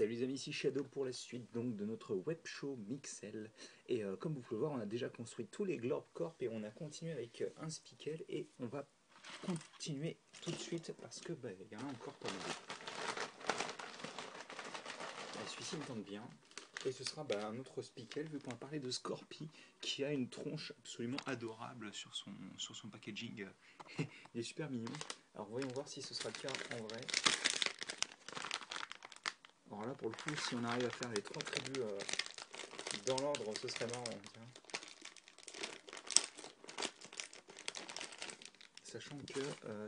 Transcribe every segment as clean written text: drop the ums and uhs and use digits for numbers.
Salut les amis, ici Shadow pour la suite donc de notre web show Mixel. Et comme vous pouvez le voir, on a déjà construit tous les Glorp Corp et on a continué avec un Spikel et on va continuer tout de suite parce que y en a encore pas mal. Celui-ci me tente bien. Et ce sera un autre Spikel vu qu'on va parler de Scorpi qui a une tronche absolument adorable sur son packaging. Il est super mignon. Alors voyons voir si ce sera le cas en vrai. Alors là, pour le coup, si on arrive à faire les trois tribus dans l'ordre, ce serait marrant. Tiens. Sachant que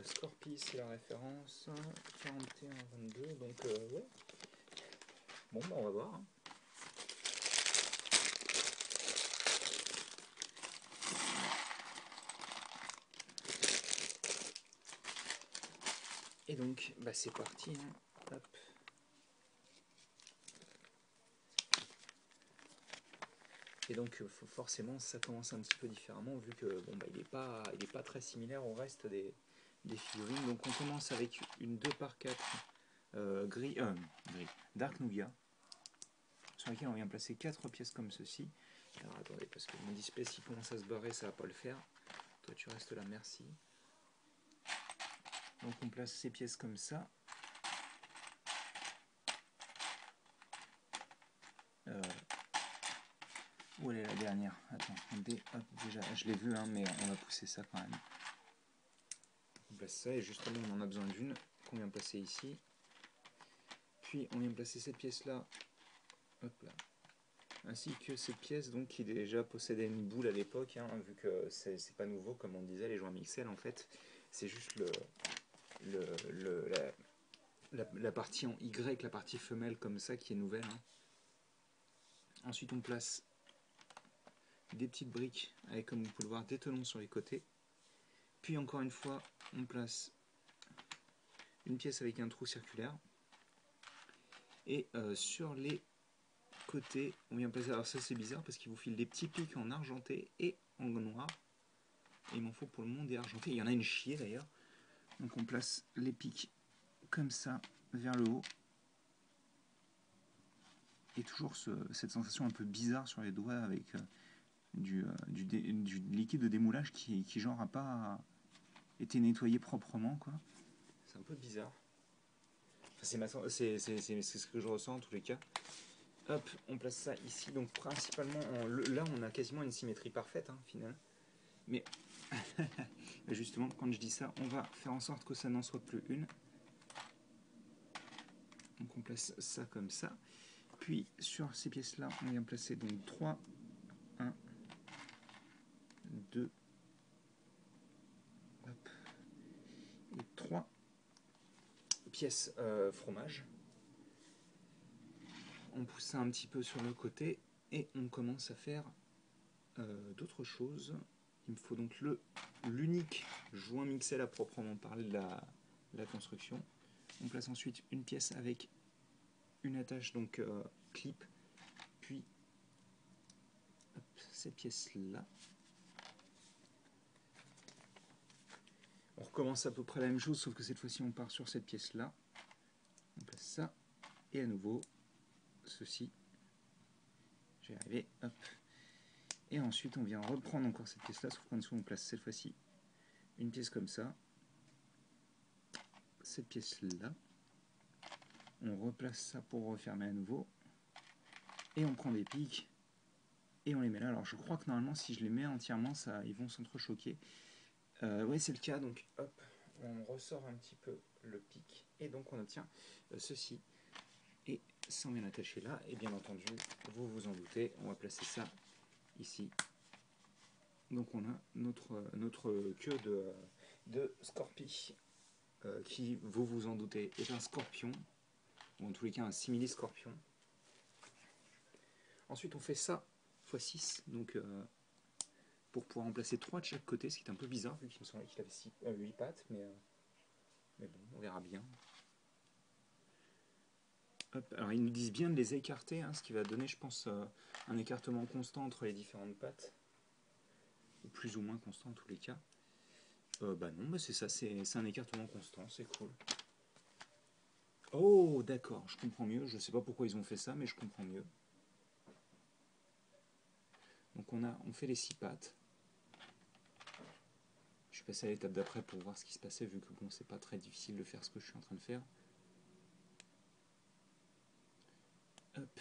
Scorpi, c'est la référence 41-22, donc ouais. Bon, on va voir. Hein. Et donc, c'est parti. Hein. Hop. Et donc forcément ça commence un petit peu différemment vu que il n'est pas très similaire au reste des figurines. Donc on commence avec une 2x4 gris Dark Nougat sur laquelle on vient placer 4 pièces comme ceci. Alors attendez parce que mon display s'il commence à se barrer ça va pas le faire. Toi tu restes là, merci. Donc on place ces pièces comme ça. Où elle est la dernière? Attendez, hop, déjà je l'ai vu, hein, mais on va pousser ça quand même. On place ça et justement on en a besoin d'une qu'on vient placer ici. Puis on vient placer cette pièce là, hop là, ainsi que cette pièce donc qui déjà possédait une boule à l'époque, hein, vu que c'est pas nouveau comme on disait les joints Mixel en fait, c'est juste la partie en Y, la partie femelle comme ça qui est nouvelle. Hein. Ensuite on place des petites briques avec, comme vous pouvez le voir, des tenons sur les côtés. Puis encore une fois on place une pièce avec un trou circulaire. Et sur les côtés, on vient placer. Alors ça c'est bizarre parce qu'il vous file des petits pics en argenté et en noir. Et il m'en faut pour le monde des argentés. Il y en a une chier d'ailleurs. Donc on place les pics comme ça vers le haut. Et toujours cette sensation un peu bizarre sur les doigts avec du liquide de démoulage qui genre a pas été nettoyé proprement quoi. C'est un peu bizarre. Enfin, c'est ce que je ressens en tous les cas. Hop, on place ça ici. Donc principalement, là on a quasiment une symétrie parfaite, hein, finalement. Mais justement, quand je dis ça, on va faire en sorte que ça n'en soit plus une. Donc on place ça comme ça. Puis sur ces pièces-là, on vient placer donc 3, 1, 2, hop, et 3 pièces fromage. On pousse ça un petit peu sur le côté et on commence à faire d'autres choses. Il me faut donc l'unique joint Mixel à proprement parler de la construction. On place ensuite une pièce avec une attache donc clip, puis hop, cette pièce là. On recommence à peu près la même chose, sauf que cette fois-ci on part sur cette pièce là. On place ça et à nouveau ceci. Je vais y arriver. Hop. Et ensuite on vient reprendre encore cette pièce là, sauf qu'en dessous on place cette fois-ci une pièce comme ça. Cette pièce là. On replace ça pour refermer à nouveau. Et on prend des pics et on les met là. Alors je crois que normalement si je les mets entièrement, ils vont s'entrechoquer. Oui c'est le cas, donc hop, on ressort un petit peu le pic et donc on obtient ceci. Et ça on vient l'attacher là, et bien entendu, vous vous en doutez, on va placer ça ici. Donc on a notre queue de Scorpi, qui, vous vous en doutez, est un scorpion, ou en tous les cas un simili-scorpion. Ensuite on fait ça x6, donc pour pouvoir en placer 3 de chaque côté, ce qui est un peu bizarre vu qu'il me semblait qu'il avait 8 pattes, mais bon, on verra bien. Hop, alors ils nous disent bien de les écarter, hein, ce qui va donner je pense un écartement constant entre les différentes pattes, ou plus ou moins constant en tous les cas. Non, c'est ça, c'est un écartement constant, c'est cool. Oh, d'accord, je comprends mieux. Je sais pas pourquoi ils ont fait ça, mais je comprends mieux. Donc on fait les 6 pattes. Je suis passé à l'étape d'après pour voir ce qui se passait, vu que bon, c'est pas très difficile de faire ce que je suis en train de faire. Hop.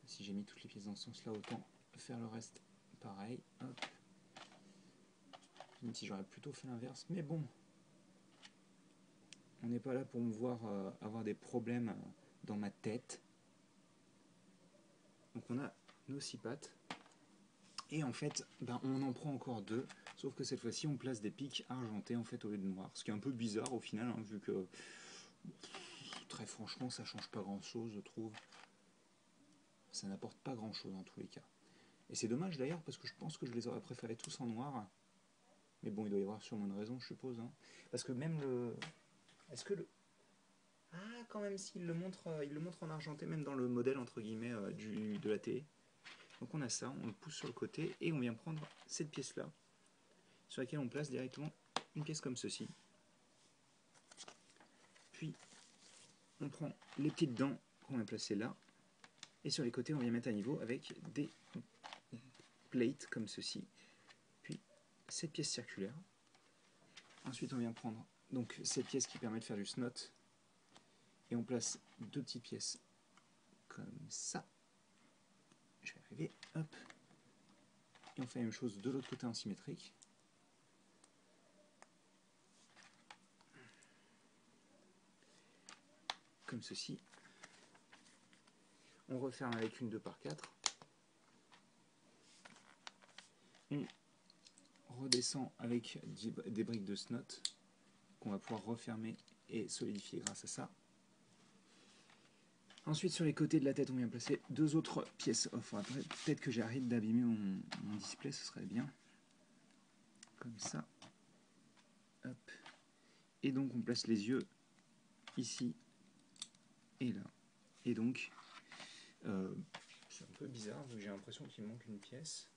Si j'ai mis toutes les pièces dans ce sens-là, autant faire le reste pareil. Hop. Même si j'aurais plutôt fait l'inverse, mais bon. On n'est pas là pour me voir avoir des problèmes dans ma tête. Donc on a nos 6 pattes. Et en fait, on en prend encore 2. Sauf que cette fois-ci, on place des pics argentés en fait au lieu de noirs. Ce qui est un peu bizarre au final, hein, vu que très franchement, ça change pas grand-chose, je trouve. Ça n'apporte pas grand-chose en tous les cas. Et c'est dommage d'ailleurs, parce que je pense que je les aurais préférés tous en noir. Mais bon, il doit y avoir sûrement une raison, je suppose. Hein. Parce que même le... Est-ce que le... Ah, quand même, s'il il le montre en argenté, même dans le modèle, entre guillemets, de la télé. Donc on a ça, on le pousse sur le côté, et on vient prendre cette pièce-là, sur laquelle on place directement une pièce comme ceci. Puis, on prend les petites dents qu'on a placées là, et sur les côtés, on vient mettre à niveau avec des plates comme ceci. Puis, cette pièce circulaire. Ensuite, on vient prendre donc cette pièce qui permet de faire du snot, et on place 2 petites pièces comme ça. Je vais arriver, hop. Et on fait la même chose de l'autre côté en symétrique. Comme ceci. On referme avec une 2x4. On redescend avec des briques de snot qu'on va pouvoir refermer et solidifier grâce à ça. Ensuite, sur les côtés de la tête, on vient placer 2 autres pièces. Enfin, peut-être que j'arrête d'abîmer mon display, ce serait bien. Comme ça. Hop. Et donc, on place les yeux ici et là. Et donc, c'est un peu bizarre, vu que j'ai l'impression qu'il manque une pièce.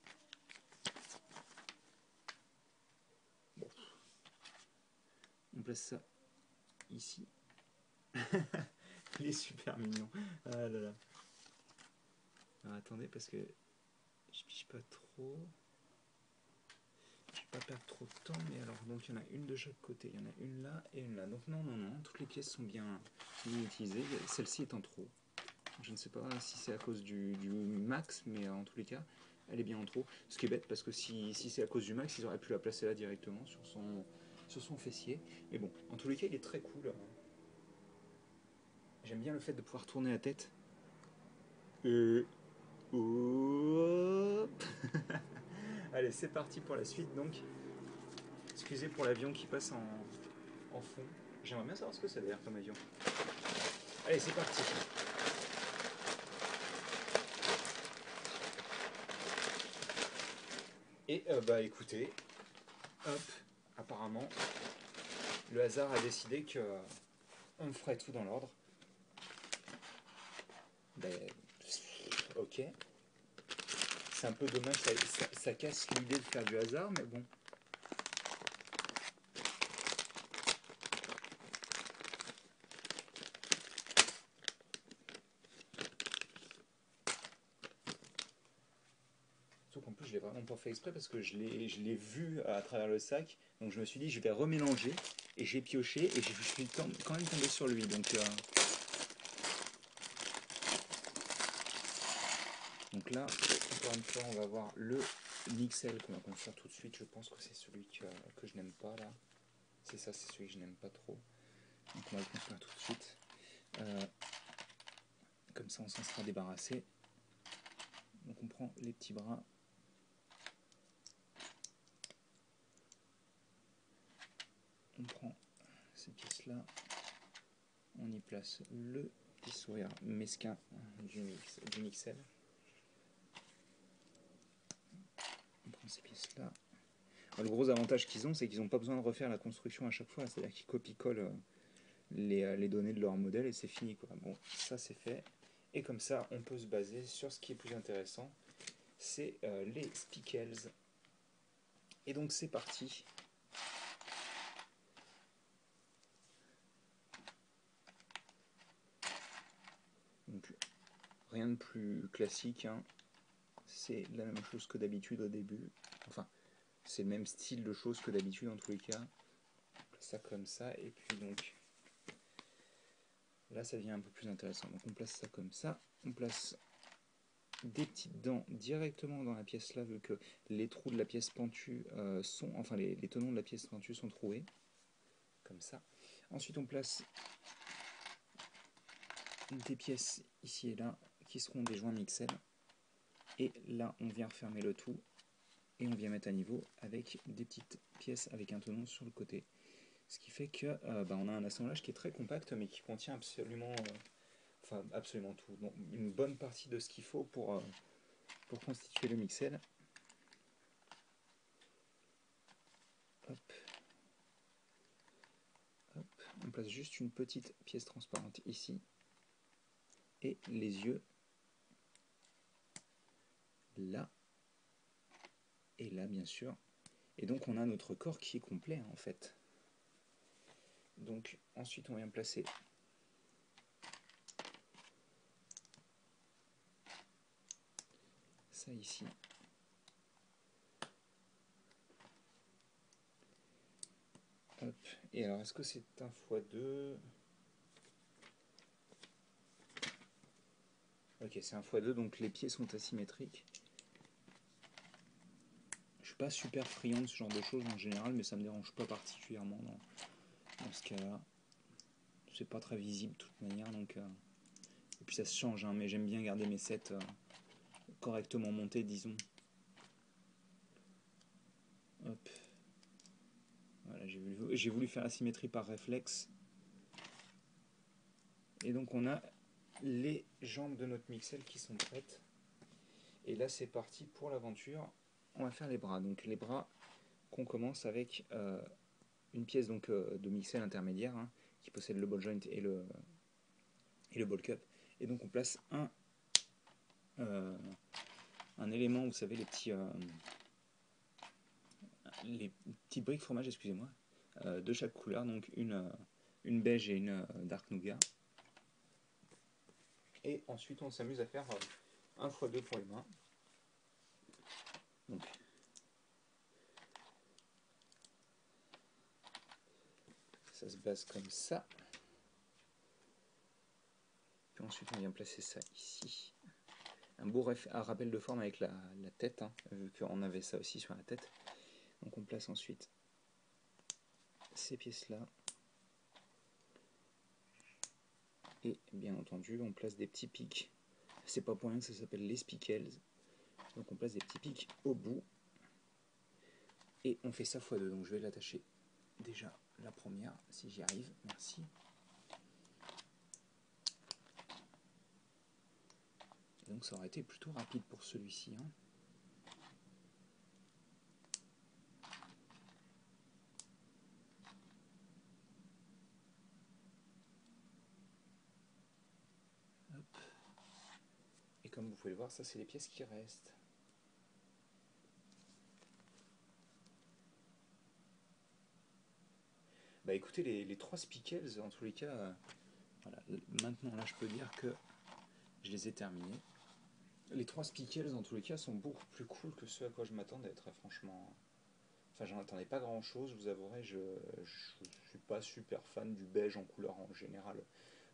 Bon. On place ça ici. Il est super mignon. Ah là là. Alors attendez, parce que je piche pas trop. Je vais pas perdre trop de temps, mais alors, donc il y en a une de chaque côté. Il y en a une là et une là. Donc non, toutes les pièces sont bien utilisées. Celle-ci est en trop. Je ne sais pas si c'est à cause du max, mais en tous les cas, elle est bien en trop. Ce qui est bête, parce que si c'est à cause du max, ils auraient pu la placer là directement sur son fessier. Mais bon, en tous les cas, il est très cool. J'aime bien le fait de pouvoir tourner la tête. Hop. Allez, c'est parti pour la suite. Donc, excusez pour l'avion qui passe en fond. J'aimerais bien savoir ce que ça a l'air comme avion. Allez, c'est parti. Et bah écoutez, hop, apparemment, le hasard a décidé que on ferait tout dans l'ordre. Ben, ok. C'est un peu dommage, ça casse l'idée de faire du hasard, mais bon. Sauf qu'en plus, je l'ai vraiment pas fait exprès parce que je l'ai vu à travers le sac. Donc je me suis dit, je vais remélanger. Et j'ai pioché et je suis quand même tombé sur lui. Donc là, encore une fois, on va voir le Nixel qu'on va construire tout de suite. Je pense que c'est celui que je n'aime pas là. C'est ça, c'est celui que je n'aime pas trop. Donc on va le construire tout de suite. Comme ça, on s'en sera débarrassé. Donc on prend les petits bras. On prend ces pièces-là. On y place le petit sourire mesquin du Nixel. On prend ces pièces-là. Le gros avantage qu'ils ont, c'est qu'ils n'ont pas besoin de refaire la construction à chaque fois. C'est-à-dire qu'ils copient-collent les données de leur modèle et c'est fini, quoi. Bon, ça c'est fait. Et comme ça, on peut se baser sur ce qui est plus intéressant. C'est les spickles. Et donc c'est parti. rien de plus classique, hein. C'est la même chose que d'habitude au début. Enfin, c'est le même style de choses que d'habitude en tous les cas. Ça comme ça, et puis donc là ça devient un peu plus intéressant. Donc on place ça comme ça, on place des petites dents directement dans la pièce là, vu que les trous de la pièce pentue sont, enfin les tenons de la pièce pentue sont troués, comme ça. Ensuite on place des pièces ici et là qui seront des joints Mixel, et là on vient refermer le tout et on vient mettre à niveau avec des petites pièces avec un tenon sur le côté. Ce qui fait que on a un assemblage qui est très compact mais qui contient absolument, absolument tout. Donc, une bonne partie de ce qu'il faut pour constituer le Mixel. Hop. Hop. On place juste une petite pièce transparente ici. Et les yeux là. Et là bien sûr. Et donc on a notre corps qui est complet en fait. Donc ensuite on vient placer ça ici. Hop. Et alors est-ce que c'est un x2? Ok, c'est un x2, donc les pieds sont asymétriques. Je suis pas super friand de ce genre de choses en général, mais ça me dérange pas particulièrement dans ce cas-là. C'est pas très visible de toute manière, donc et puis ça se change, hein, mais j'aime bien garder mes sets correctement montés, disons. Hop. Voilà, j'ai voulu faire la symétrie par réflexe. Et donc on a les jambes de notre Mixel qui sont prêtes. Et là c'est parti pour l'aventure. On va faire les bras. Donc les bras qu'on commence avec une pièce donc, de Mixel intermédiaire, hein, qui possède le ball joint et le ball cup. Et donc on place un élément, vous savez, les petites briques fromage, excusez-moi, de chaque couleur, donc une beige et une dark nougat. Et ensuite on s'amuse à faire un x2 pour les mains. Donc ça se base comme ça. Puis ensuite on vient placer ça ici. Un beau rappel de forme avec la tête, hein, vu qu'on avait ça aussi sur la tête. Donc on place ensuite ces pièces-là. Et bien entendu, on place des petits pics. C'est pas pour rien que ça s'appelle les spickles. Donc on place des petits pics au bout. Et on fait ça x2. Donc je vais l'attacher déjà la première, si j'y arrive. Merci. Et donc ça aurait été plutôt rapide pour celui-ci, hein. Hop. Et comme vous pouvez le voir, ça c'est les pièces qui restent. Bah écoutez, les 3 spickles, en tous les cas, voilà, maintenant là je peux dire que je les ai terminés. Les 3 spickles, en tous les cas, sont beaucoup plus cool que ceux à quoi je m'attendais, très franchement. Enfin, j'en attendais pas grand chose, je vous avouerai, je suis pas super fan du beige en couleur en général.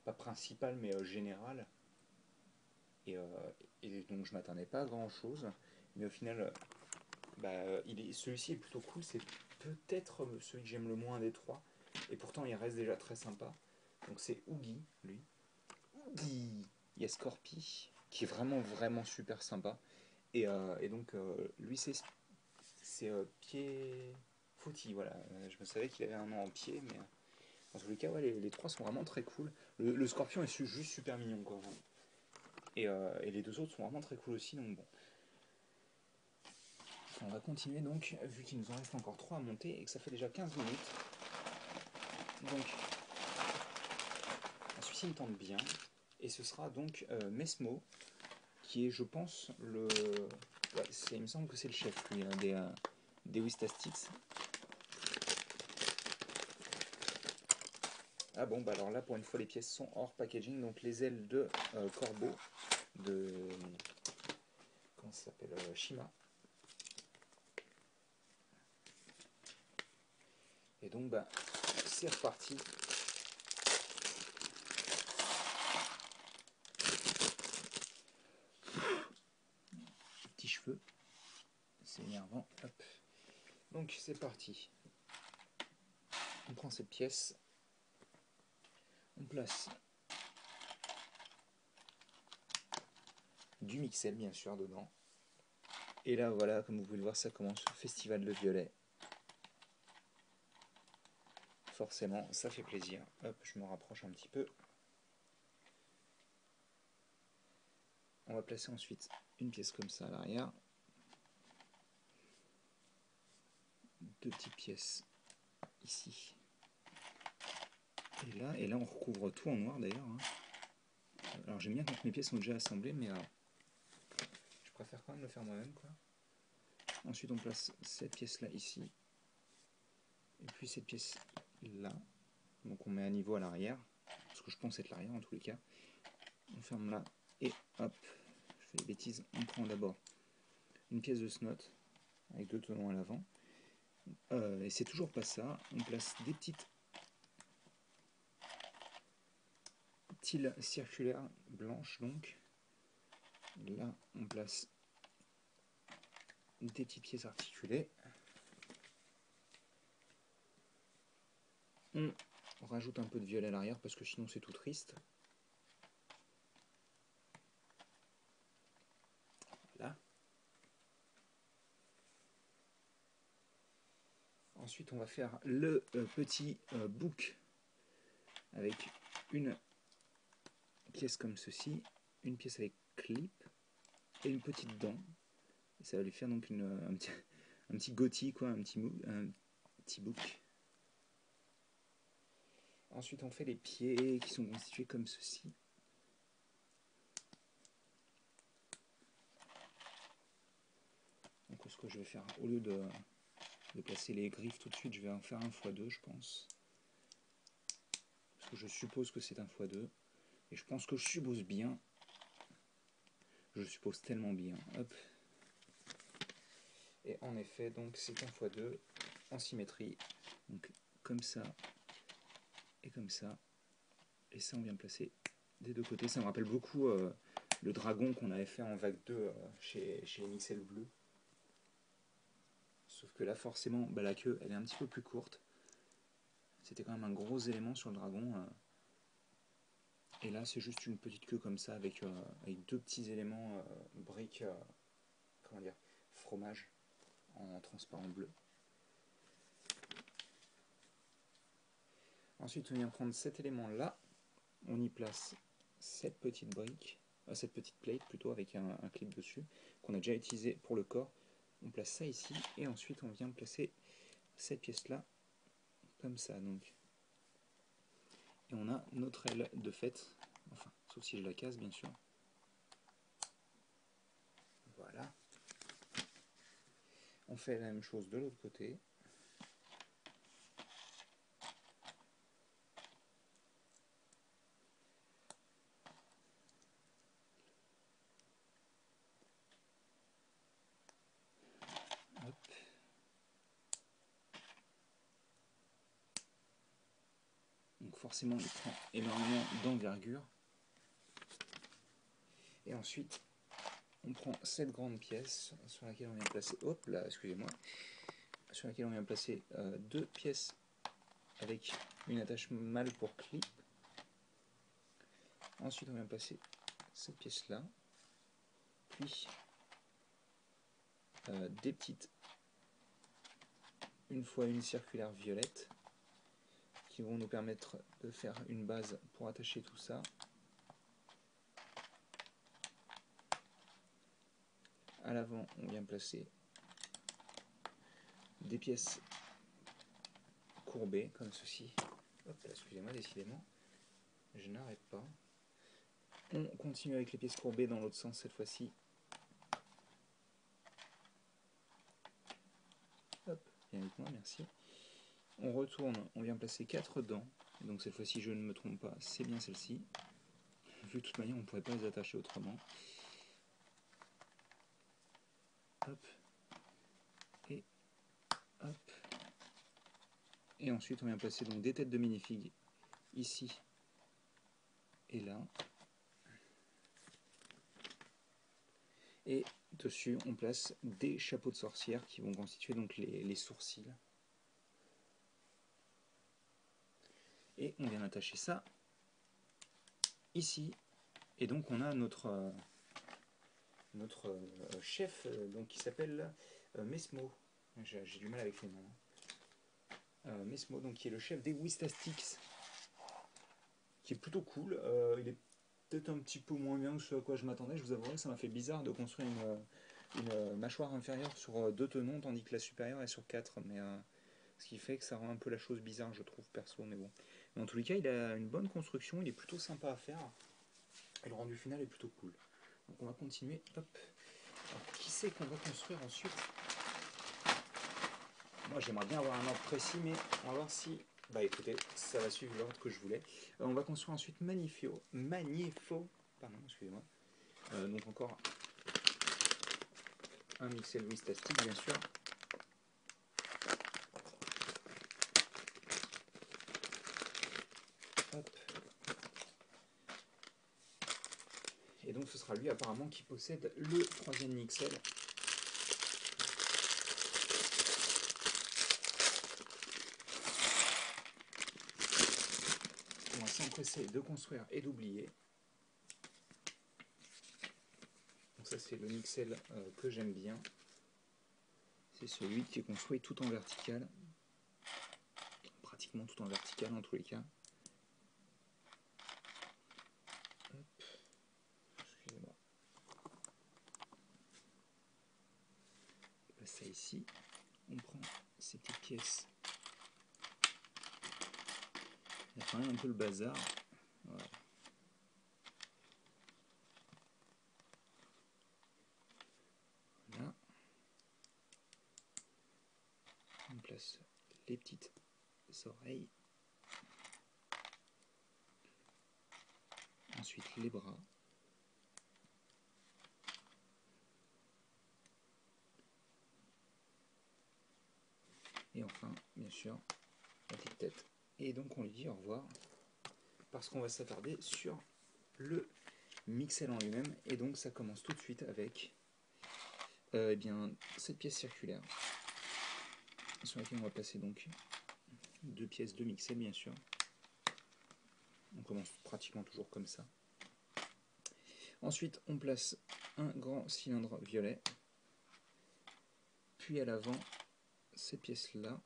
Pas principal, mais général. Et donc je m'attendais pas à grand chose. Mais au final, celui-ci est plutôt cool, c'est peut-être celui que j'aime le moins des 3. Et pourtant il reste déjà très sympa. Donc c'est Oogie, lui. Oogie. Il y a Scorpi, qui est vraiment super sympa. Et donc lui c'est pied footy, voilà. Je me savais qu'il avait un nom en pied, mais en tous les cas, ouais, les 3 sont vraiment très cool. Le Scorpion est juste super mignon, quoi. Et les 2 autres sont vraiment très cool aussi, donc bon. On va continuer donc, vu qu'il nous en reste encore 3 à monter et que ça fait déjà 15 minutes. Donc, celui-ci me tente bien. Et ce sera donc Mesmo, qui est, je pense, ouais, il me semble que c'est le chef, lui, des Wistastics. Ah bon, bah alors là, pour une fois, les pièces sont hors packaging. Donc les ailes de corbeau de... Comment ça s'appelle, Shima. Et donc, bah, c'est reparti. Petits cheveux. C'est énervant. Hop. Donc, c'est parti. On prend cette pièce. On place du Mixel, bien sûr, dedans. Et là, voilà, comme vous pouvez le voir, ça commence le festival de violet. Forcément, ça fait plaisir. Hop, je me rapproche un petit peu. On va placer ensuite une pièce comme ça à l'arrière. Deux petites pièces ici. Et là on recouvre tout en noir d'ailleurs. Hein. Alors j'aime bien quand mes pièces sont déjà assemblées, mais je préfère quand même le faire moi-même, quoi. Ensuite on place cette pièce là ici. Et puis cette pièce là. Donc on met à niveau à l'arrière. Parce que je pense être l'arrière en tous les cas. On ferme là. Et hop. Je fais des bêtises. On prend d'abord une pièce de snot. Avec deux tenons à l'avant. Et c'est toujours pas ça. On place des petites tiles circulaires blanches donc. Là on place des petites pièces articulées. On rajoute un peu de violet à l'arrière parce que sinon c'est tout triste. Là. Ensuite on va faire le petit bouc avec une pièce comme ceci, une pièce avec clip et une petite dent. Et ça va lui faire donc un petit gothi, quoi, un petit bouc. Ensuite on fait les pieds qui sont constitués comme ceci. Donc ce que je vais faire, au lieu de placer les griffes tout de suite, je vais en faire un x2 je pense. Parce que je suppose que c'est un x2. Et je pense que je suppose bien. Je suppose tellement bien. Hop. Et en effet, donc c'est un x2 en symétrie. Donc comme ça et comme ça. Et ça on vient placer des deux côtés. Ça me rappelle beaucoup le dragon qu'on avait fait en vague 2 chez Mixel Bleu. Sauf que là forcément bah, la queue elle est un petit peu plus courte. C'était quand même un gros élément sur le dragon. Et là c'est juste une petite queue comme ça avec deux petits éléments briques, comment dire, fromage en transparent bleu. Ensuite on vient prendre cet élément là, on y place cette petite brique, cette petite plate plutôt avec un clip dessus qu'on a déjà utilisé pour le corps. On place ça ici et ensuite on vient placer cette pièce là comme ça donc. Et on a notre aile de fait, enfin sauf si je la casse bien sûr. Voilà. On fait la même chose de l'autre côté. Hop. Donc forcément il prend énormément d'envergure. Et ensuite on prend cette grande pièce sur laquelle on vient placer, hop là, excusez-moi, sur laquelle on vient placer deux pièces avec une attache mâle pour clip. Ensuite on vient placer cette pièce là, puis des petites une fois une circulaire violette qui vont nous permettre de faire une base pour attacher tout ça. À l'avant on vient placer des pièces courbées comme ceci. Hop là, excusez-moi, décidément je n'arrête pas. On continue avec les pièces courbées dans l'autre sens cette fois-ci. Hop, viens avec moi, merci. On retourne, on vient placer 4 dents Et donc cette fois-ci, je ne me trompe pas, c'est bien celle-ci. Vu de toute manière, on ne pourrait pas les attacher autrement. Hop. Et hop. Et ensuite, on vient placer donc des têtes de minifig ici et là. Et dessus, on place des chapeaux de sorcière qui vont constituer donc les sourcils. Et on vient attacher ça ici. Et donc on a notre chef donc, qui s'appelle Mesmo. J'ai du mal avec les noms. Mesmo, donc, qui est le chef des Wistastics, qui est plutôt cool. Il est peut-être un petit peu moins bien que ce à quoi je m'attendais. Je vous avouerai que ça m'a fait bizarre de construire une mâchoire inférieure sur 2 tenons, tandis que la supérieure est sur 4. Mais ce qui fait que ça rend un peu la chose bizarre, je trouve, perso. Mais bon. Mais en tous les cas, il a une bonne construction, il est plutôt sympa à faire. Et le rendu final est plutôt cool. Donc on va continuer. Hop. Alors, qui c'est qu'on va construire ensuite? Moi j'aimerais bien avoir un ordre précis, mais on va voir si... Bah écoutez, ça va suivre l'ordre que je voulais. On va construire ensuite Magnifico. Pardon, excusez-moi. Donc encore un Mixel Wistastics, bien sûr. Hop. Et donc ce sera lui apparemment qui possède le 3e Mixel. On va s'empresser de construire et d'oublier. Donc ça c'est le Mixel que j'aime bien. C'est celui qui est construit tout en vertical. Pratiquement tout en vertical en tous les cas. Hop. Excusez-moi. On passe ça ici. On prend ces petites pièces. Il y a quand même un peu le bazar. Voilà. Là. On place les petites oreilles. Ensuite les bras. Et enfin, bien sûr, la petite tête. Et donc on lui dit au revoir. Parce qu'on va s'attarder sur le Mixel en lui-même. Et donc ça commence tout de suite avec eh bien, cette pièce circulaire. Sur laquelle on va placer donc 2 pièces de Mixel, bien sûr. On commence pratiquement toujours comme ça. Ensuite, on place un grand cylindre violet. Puis à l'avant, cette pièce-là.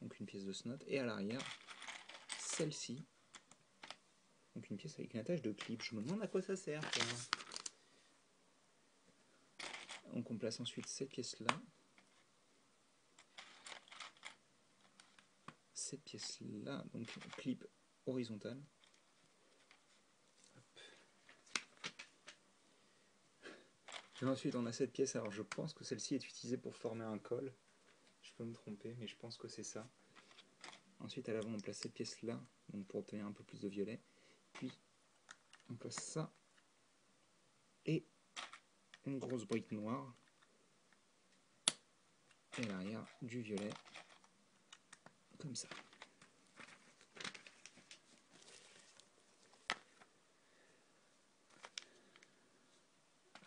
Donc une pièce de snot. Et à l'arrière, celle-ci. Donc une pièce avec une attache de clip. Je me demande à quoi ça sert. Donc on place ensuite cette pièce-là. Cette pièce-là, donc clip horizontal. Et ensuite on a cette pièce, alors je pense que celle-ci est utilisée pour former un col. Je peux me tromper, mais je pense que c'est ça. Ensuite à l'avant on place cette pièce-là, donc pour obtenir un peu plus de violet. Puis on place ça. Et une grosse brique noire. Et à l'arrière du violet. Comme ça.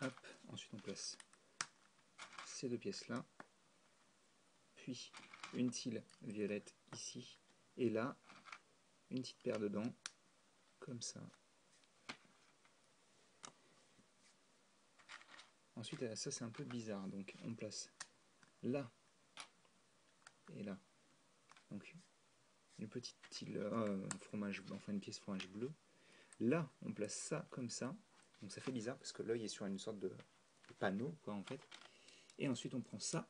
Hop, ensuite on place ces 2 pièces-là. Puis une tile violette ici. Et là, une petite paire de dents. Comme ça. Ensuite, ça c'est un peu bizarre. Donc on place là et là. Donc une petite tile fromage, enfin une pièce fromage bleu. Là, on place ça comme ça. Donc ça fait bizarre parce que l'œil est sur une sorte de panneau, quoi, en fait. Et ensuite, on prend ça.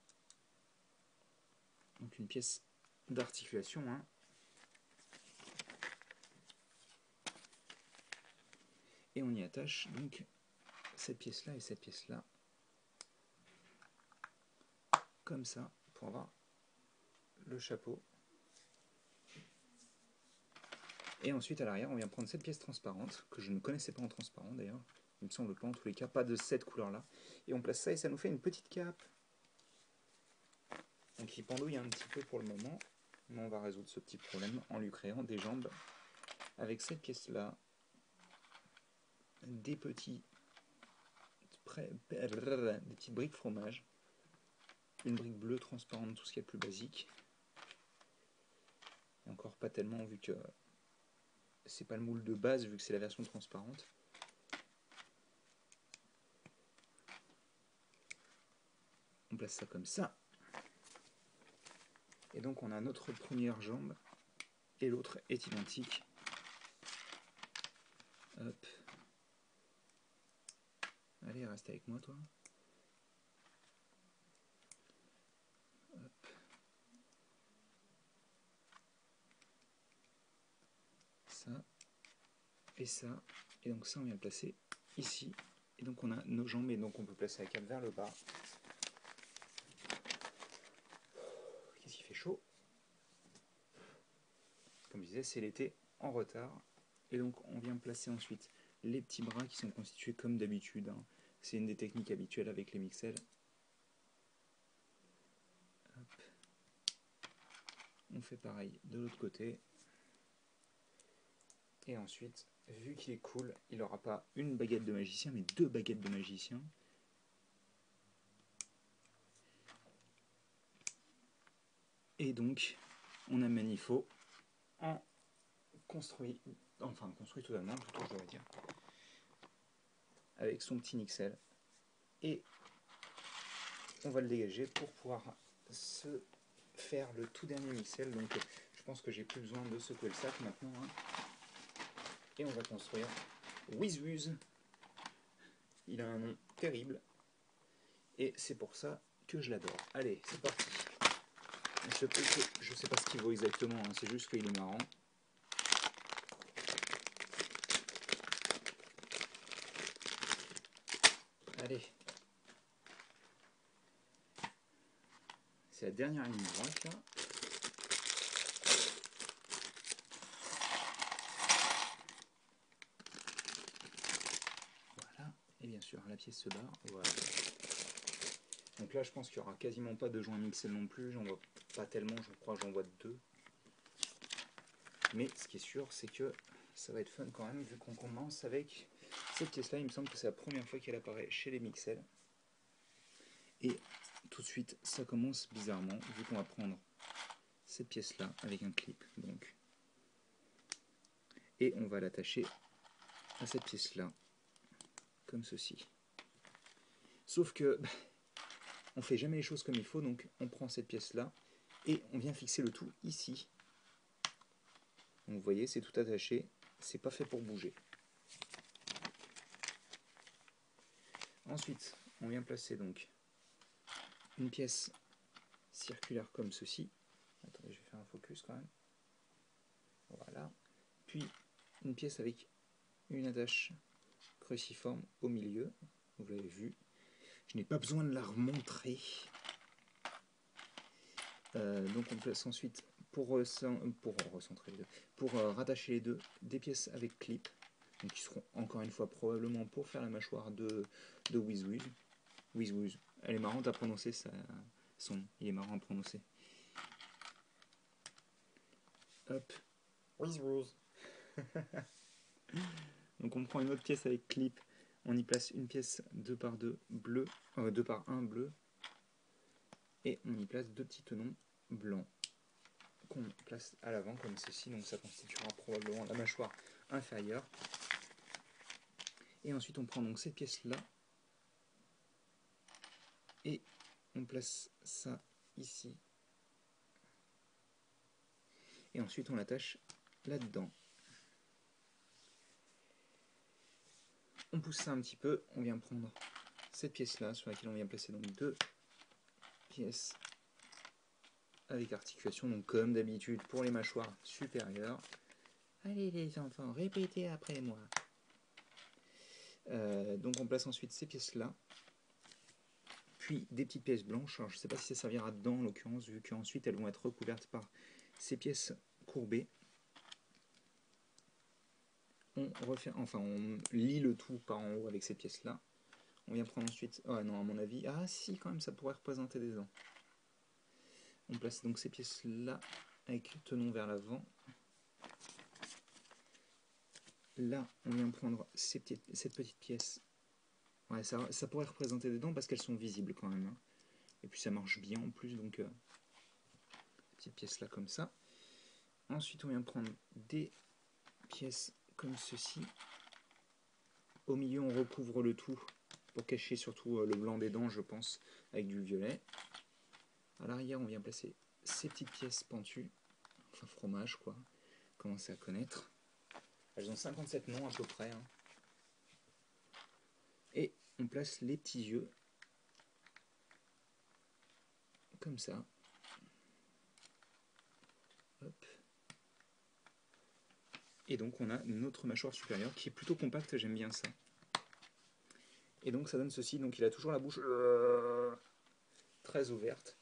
Donc une pièce d'articulation. Hein. Et on y attache donc cette pièce-là et cette pièce-là. Comme ça, pour avoir le chapeau. Et ensuite à l'arrière, on vient prendre cette pièce transparente, que je ne connaissais pas en transparent d'ailleurs, il me semble pas en tous les cas, pas de cette couleur là. Et on place ça et ça nous fait une petite cape. Donc il pendouille un petit peu pour le moment, mais on va résoudre ce petit problème en lui créant des jambes avec cette pièce là, des petites briques fromage, une brique bleue transparente, tout ce qui est plus basique. Et encore pas tellement vu que c'est pas le moule de base vu que c'est la version transparente. On place ça comme ça. Et donc on a notre première jambe et l'autre est identique. Hop. Allez, reste avec moi toi. Hop. Ça et ça. Et donc ça on vient le placer ici. Et donc on a nos jambes et donc on peut placer la cape vers le bas. Qu'est-ce qu'il fait chaud. Comme je disais, c'est l'été en retard. Et donc on vient placer ensuite les petits bras qui sont constitués comme d'habitude. Hein. C'est une des techniques habituelles avec les Mixel. Hop. On fait pareil de l'autre côté. Et ensuite, vu qu'il est cool, il n'aura pas une baguette de magicien, mais 2 baguettes de magicien. Et donc, on a Manifo en construit totalement, plutôt je devrais dire, avec son petit Nixel. Et on va le dégager pour pouvoir se faire le tout dernier Mixel. Donc je pense que j'ai plus besoin de secouer le sac maintenant. Hein. Et on va construire WizWuz. Il a un nom terrible. Et c'est pour ça que je l'adore. Allez, c'est parti. Je sais pas ce qu'il vaut exactement, hein, c'est juste qu'il est marrant. Allez. C'est la dernière ligne droite là. Voilà. Et bien sûr, la pièce se barre. Voilà. Donc là, je pense qu'il n'y aura quasiment pas de joint Mixel non plus. J'en vois pas tellement, je crois que j'en vois 2. Mais ce qui est sûr, c'est que ça va être fun quand même, vu qu'on commence avec cette pièce-là. Il me semble que c'est la première fois qu'elle apparaît chez les Mixel. Et tout de suite, ça commence bizarrement, vu qu'on va prendre cette pièce-là avec un clip. Donc. Et on va l'attacher à cette pièce-là, comme ceci. Sauf que on fait jamais les choses comme il faut, donc on prend cette pièce-là et on vient fixer le tout ici. Donc vous voyez, c'est tout attaché, c'est pas fait pour bouger. Ensuite, on vient placer donc une pièce circulaire comme ceci. Attendez, je vais faire un focus quand même. Voilà. Puis une pièce avec une attache cruciforme au milieu. Vous l'avez vu. Je n'ai pas besoin de la remontrer. Donc on place ensuite pour recentrer les deux, pour rattacher les deux, des pièces avec clip, donc qui seront encore une fois probablement pour faire la mâchoire de WizWuz. WizWuz. Elle est marrante à prononcer, son nom, il est marrant à prononcer. Hop, WizWuz. Donc on prend une autre pièce avec clip, on y place une pièce 2x2 bleu, 2x1 bleu, et on y place 2 petits tenons blancs qu'on place à l'avant comme ceci, donc ça constituera probablement la mâchoire inférieure. Et ensuite on prend donc cette pièce là et on place ça ici. Et ensuite on l'attache là-dedans. On pousse ça un petit peu, on vient prendre cette pièce là sur laquelle on vient placer donc 2 pièces avec articulation, donc comme d'habitude pour les mâchoires supérieures. Allez les enfants, répétez après moi. Donc on place ensuite ces pièces là, puis des petites pièces blanches. Alors je ne sais pas si ça servira dedans en l'occurrence, vu qu'ensuite elles vont être recouvertes par ces pièces courbées. on refait, enfin on lie le tout par en haut avec ces pièces-là. On vient prendre ensuite, oh non à mon avis, ah si quand même ça pourrait représenter des dents. On place donc ces pièces-là avec tenon vers l'avant. Là, on vient prendre cette petite pièce. Ouais, ça pourrait représenter des dents parce qu'elles sont visibles quand même. Hein. Et puis ça marche bien en plus, donc petite pièce là comme ça. Ensuite, on vient prendre des pièces comme ceci. Au milieu, on recouvre le tout pour cacher surtout le blanc des dents, je pense, avec du violet. À l'arrière, on vient placer ces petites pièces pentues, enfin fromage quoi, commencez à connaître. Elles ont 57 noms à peu près. Hein. Et on place les petits yeux, comme ça. Hop. Et donc on a notre mâchoire supérieure qui est plutôt compacte, j'aime bien ça. Et donc ça donne ceci, donc il a toujours la bouche très ouverte.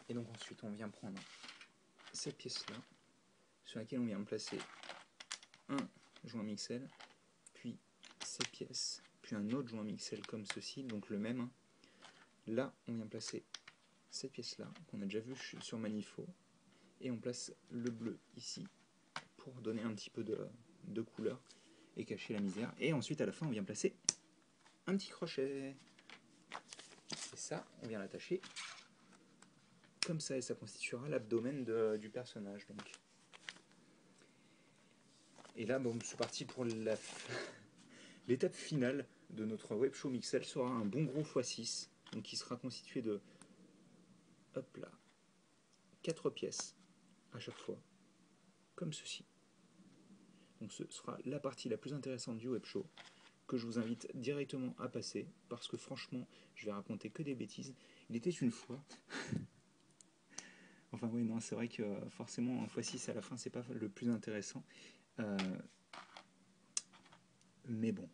Et donc ensuite on vient prendre cette pièce-là, sur laquelle on vient placer un joint mixel, puis cette pièce, puis un autre joint mixel comme ceci, donc le même. Là on vient placer cette pièce-là, qu'on a déjà vu sur Manifo, et on place le bleu ici, pour donner un petit peu de couleur et cacher la misère. Et ensuite à la fin on vient placer un petit crochet. Et ça, on vient l'attacher comme ça et ça constituera l'abdomen du personnage. Donc. Et là, bon, c'est parti pour l'étape finale de notre Webshow Mixel sera un bon gros x6, donc qui sera constitué de, hop là, 4 pièces à chaque fois, comme ceci. Donc ce sera la partie la plus intéressante du Webshow, que je vous invite directement à passer, parce que franchement, je vais raconter que des bêtises. Il était une fois... Enfin oui, non, c'est vrai que forcément un x6 à la fin, c'est pas le plus intéressant. Mais bon,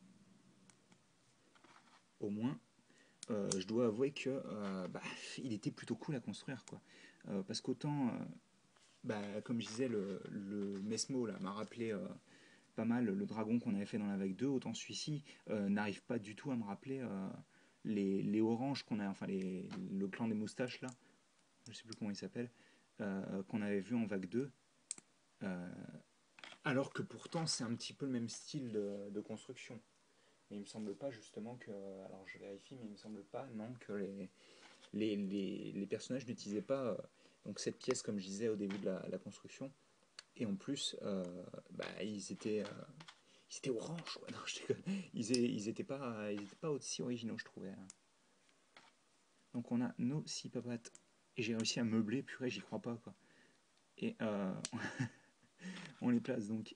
au moins, je dois avouer que il était plutôt cool à construire, quoi. Parce qu'autant, comme je disais, le Mesmo là m'a rappelé pas mal le dragon qu'on avait fait dans la vague 2, autant celui-ci n'arrive pas du tout à me rappeler les oranges qu'on a, enfin le clan des moustaches là, je sais plus comment il s'appelle, qu'on avait vu en vague 2. Alors que pourtant c'est un petit peu le même style de construction. Mais il me semble pas justement que, alors je vérifie, mais il me semble pas non que les personnages n'utilisaient pas donc cette pièce comme je disais au début de la construction. Et en plus, ils étaient orange. Ouais, non, je déconne. Ils étaient pas aussi originaux, je trouvais. Donc on a nos 6 papates. Et j'ai réussi à meubler, purée, j'y crois pas quoi. Et on les place donc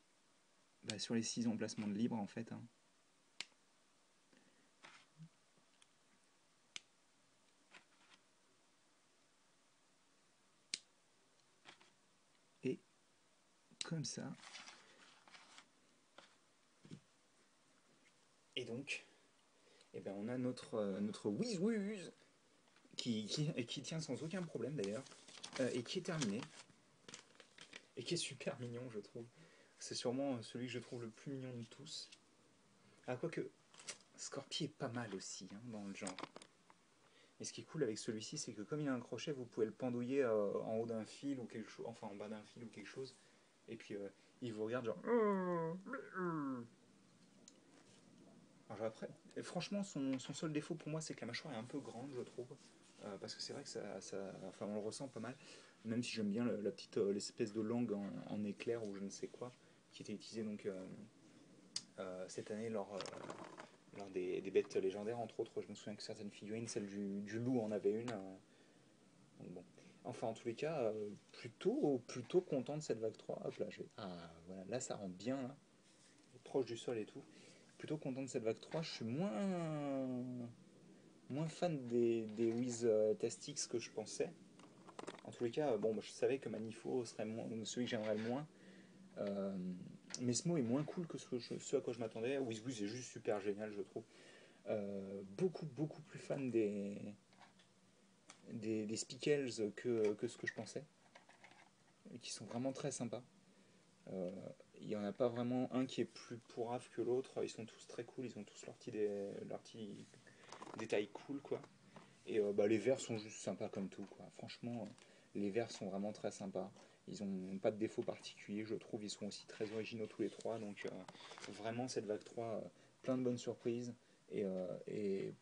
sur les 6 emplacements de libre en fait. Hein. Et comme ça. Et donc, on a notre WizWiz qui tient sans aucun problème d'ailleurs, et qui est terminé, et qui est super mignon je trouve. C'est sûrement celui que je trouve le plus mignon de tous. Ah, quoique, Scorpi est pas mal aussi hein, dans le genre. Et ce qui est cool avec celui-ci, c'est que comme il a un crochet, vous pouvez le pendouiller en haut d'un fil ou quelque chose, enfin en bas d'un fil ou quelque chose, et puis il vous regarde genre. Alors après, franchement, son seul défaut pour moi, c'est que la mâchoire est un peu grande, je trouve. Parce que c'est vrai que enfin, on le ressent pas mal. Même si j'aime bien l'espèce de langue en éclair ou je ne sais quoi, qui était utilisée donc cette année lors des bêtes légendaires, entre autres. Je me souviens que certaines figurines, celle du loup en avait une. Donc bon. Enfin, en tous les cas, plutôt content de cette vague 3. Hop là, voilà, là ça rend bien, là, proche du sol et tout. Plutôt content de cette vague 3. Je suis moins fan des Wiz Tastix que je pensais. En tous les cas, je savais que Manifo serait celui que j'aimerais le moins. Mesmo est moins cool que ce à quoi je m'attendais. WizWiz est juste super génial, je trouve. Beaucoup plus fan des Speakels que ce que je pensais. qui sont vraiment très sympas. Euh, Il n'y en a pas vraiment un qui est plus pourrave que l'autre. Ils sont tous très cool. Ils ont tous leurs petits détails cool, quoi. Et bah, les verts sont juste sympas comme tout, quoi. Franchement, les verts sont vraiment très sympas. Ils n'ont pas de défaut particulier, je trouve. Ils sont aussi très originaux tous les trois. Donc vraiment, cette vague 3, plein de bonnes surprises. Et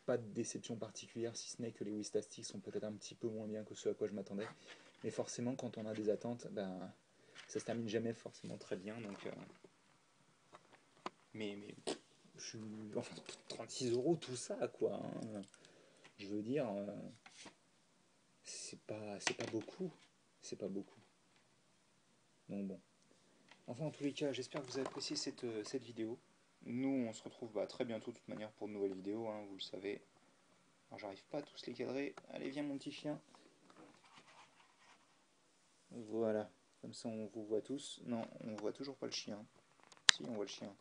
pas de déception particulière, si ce n'est que les Wistastics sont peut-être un petit peu moins bien que ce à quoi je m'attendais. Mais forcément, quand on a des attentes, ben, ça se termine jamais forcément très bien. Donc, mais je suis. Enfin, 36 euros, tout ça, quoi. Hein. Je veux dire, c'est pas beaucoup. C'est pas beaucoup. Donc bon. Enfin, en tous les cas, j'espère que vous avez apprécié cette vidéo. Nous, on se retrouve bah, très bientôt, de toute manière, pour de nouvelles vidéos, hein, vous le savez. Alors, j'arrive pas à tous les cadrer. Allez, viens, mon petit chien. Voilà. Comme ça, on vous voit tous. Non, on voit toujours pas le chien. Si, on voit le chien.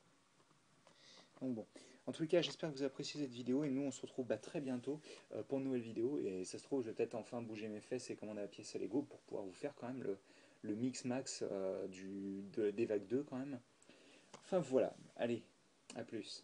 Donc bon. En tous les cas, j'espère que vous avez apprécié cette vidéo et nous on se retrouve bah, très bientôt pour une nouvelle vidéo et ça se trouve je vais peut-être enfin bouger mes fesses et commander la pièce à Lego pour pouvoir vous faire quand même le mix max des vagues 2 quand même. Enfin voilà, allez, à plus.